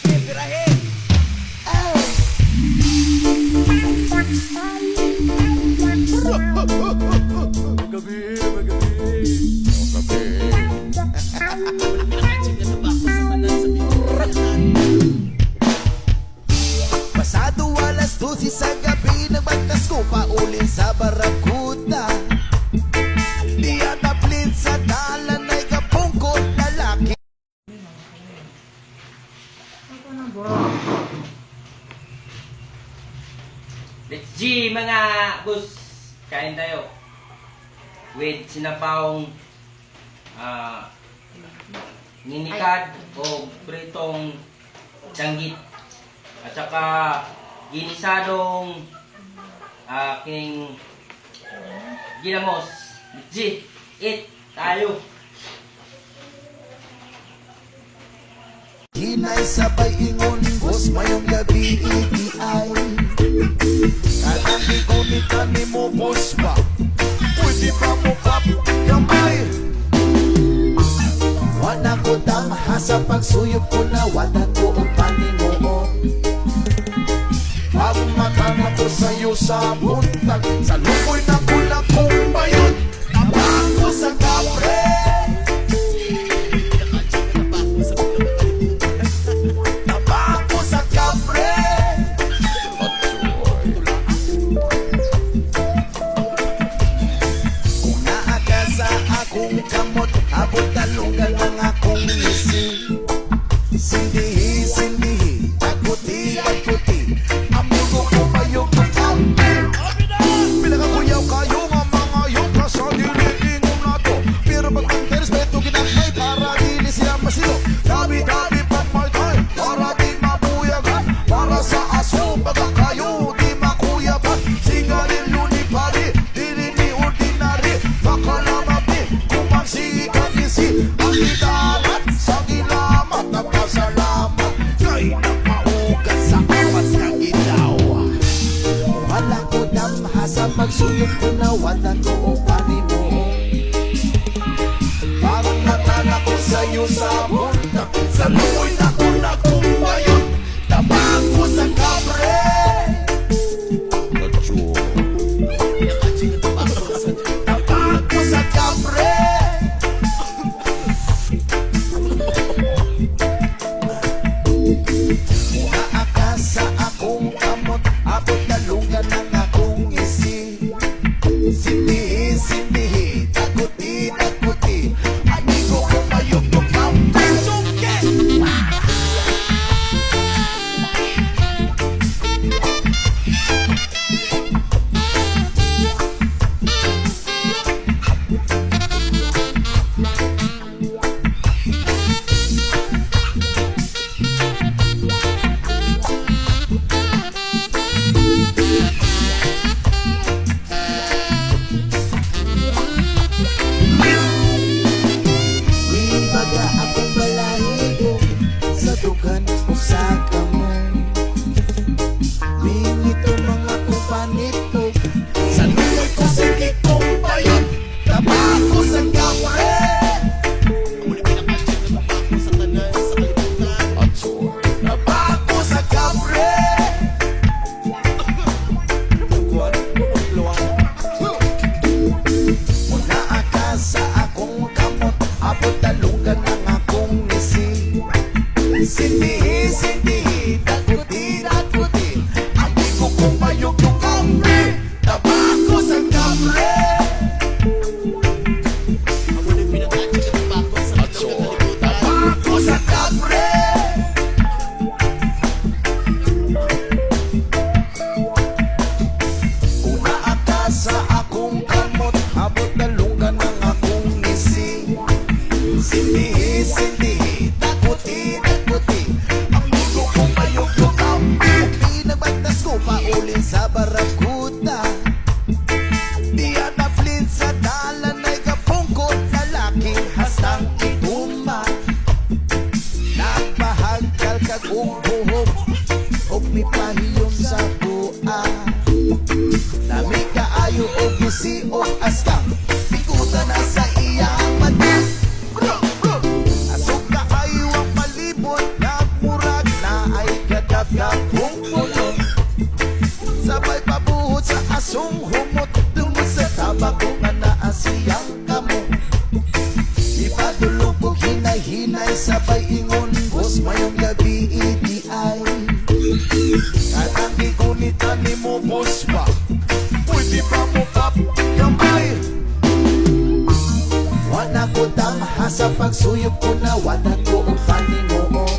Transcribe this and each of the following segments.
Sige, pirahe. Magabi, magabi. Pinakaching na tabako sa tanan sa pinagkakanan. Pasado alas 12 sa gabi, nagbantas ko paulin sa Barracuda. Di ataplin sa dalan ay kapungkot lalaki. Let's G mga boss, kain tayo with sinapawong ninikad o pritong danggit at saka ginisadong aking ginamos. Let's G, eat tayo. Hinay sabay ingon, boss mayong gabi ETI. Kanang igunit kami mo, boss ba? Pwede pa mo pap, kamay. Wala ko damha sa pagsuyop ko na wala ko ang paninoo. Pagmatana ko sa'yo sa buntag, sa lukoy na kula kong bayon. Tabako sa kapre. Tabako sa kapre. Kung naaka sa akong kamot, abot talungan ang akong isi. Sindihi, sindihi, takuti, takuti. Amugo ko mayog ng kampi. Pinakakuyaw kayo nga mga yung kasa diniingong nato. Pero pagkang respeto ginakay para dili siya masilo. Dabi-dabi pag may tayo para di mabuyagan. Para sa aso baga kayo di makuyaban. Singarilyo ni pari, dili ni ordinary. Baka lamati kumang sikat isi. Ang italat sa ginamat na pasalamat. Kay napaugat sa awas ng ginawa. Wala ko damha sa pagsuyod ko na wala ko o panimo. Parang natala ko sa'yo sa bunta. Sa luoy na ko na kumbayon. Tabako sa kabre. Pinakaching na tabako sa Tabako sa kabre. Naaka sa akong kamot, abot talungan ng akong isi. Sindihi, sindihi, takuti, takuti. Amigo ko mayog ng kampi. Sungke! Ibaga akong balahibo sa dugan o sa kamay. Bingito mga kupanito sa luloy ko sige kong bayon. Tabako sa kapre. pinakaching na tabako sa tanan sa kalibutan. Tabako sa kapre. Muna aka sa akong kamot, abot talungan ng akong isi. Sindihi, sindihi, takuti, takuti. Amigo kong mayog yung kampi. Tabako sa kapre. Amo na pinakaching na tabako sa kalibutan. Tabako sa kapre. Una aka sa akong kamot, abot talungan ng akong isi. Sindihi, sindihi, takuti, takuti. Amigo kong mayog yung kampi. Pinagbantas ko paulin sa Barracuda. Di ataplin sa dalan ay kapungkot lalaking hastang ituma. Nagpahagkal kag buhok og mipahiyom sa buha. Nami kaayo og gisi og askang pikutan na sa iyang mata. Asok kaayo ang palibot, nagmurag na pagsuyok ko na wala ko ang paninoo.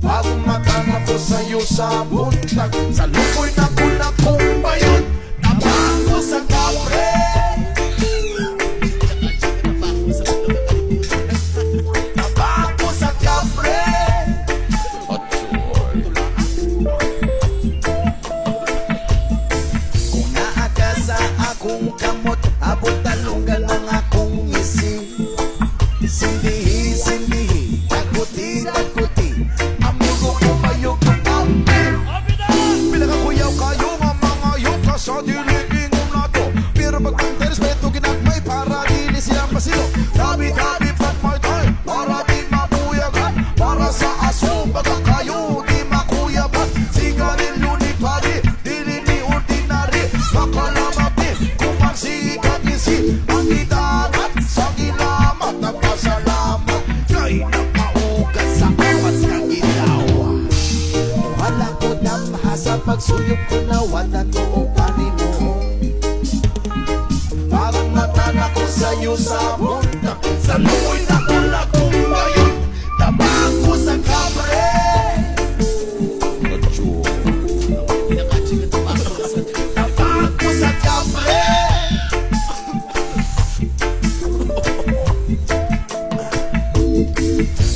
Bago matana ko sa'yo sa buntag, sa lukoy na ko na kong bayon, tabang ko sa kapre. Tabang ko sa kapre. Kung naa ka sa akong kamot, abot talunggan ang akong isi. Sindihi, sindihi, takuti, takuti, amigo ko mayog ng ampin. Pinakakuyaw kayo nga mga yuka sa diliingom na to. Pero pagpunta respeto ginagmay para dili silang pasilo. Tabi-tabi pag may tay, para di mabuyagan. Para sa aso, baka kayo di makuyaban. Sigarilyo ni pari, dili ni ordinary. Makalamap ni, kumang sikat ni si. Ang itanat sa gilamat, nagpasalamat. Kay napaugat sa awas kang ginawa. Wala ko damha sa pagsuyok ko na wala ko o paninoo. Parang matana ko sa'yo sa buntak, sa lukoy na tulak kong bayon, tabang ko sa kabre. Tabang ko sa kabre.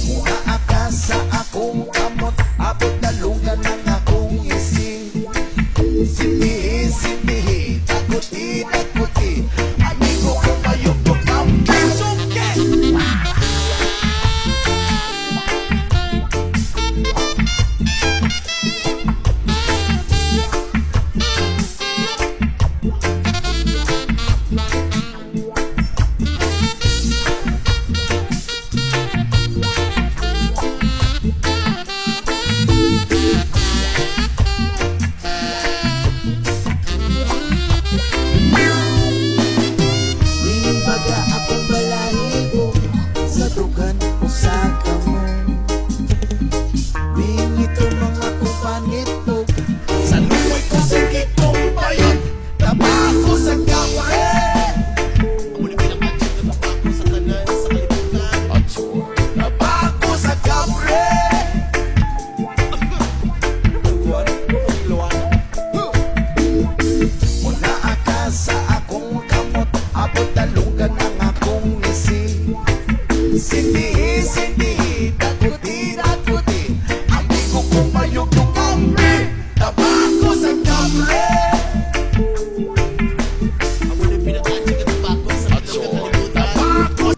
Muna ka sa akong kamot, abot dalungan ng akong isi. Sindihi, sindihi, takuti, takuti, amigo ko mayog ko kampi. Suke! Baga akong balahibo sa dugan ko sa kamo. Bingito mga kupanito sa lumoy ko sigit kong bayon, tabako sa kapre. Tabako sa kapre. Muna ka sa akong kamot, abot talunggan ang akong isi. Sindihi, sindihi, takuti, takuti, amigo ko mayog ng kampi. Tabako sa kapre. Tabako.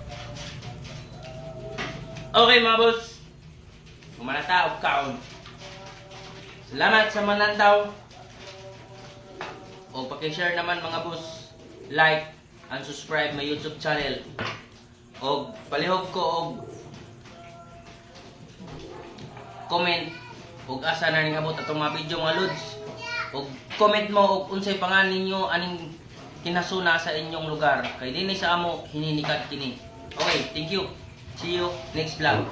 Okay mga boss, kumanata og kaon. Salamat sa manantaw. O paki-share naman mga boss, like and subscribe my YouTube channel. O palihog ko og comment og asa na ning abot atong mga video mga lods. Og comment mo og unsay pangalan ninyo aning kinasuna sa inyong lugar. Kay dinhi sa amo hininikad kini. Okay, thank you. See you next vlog.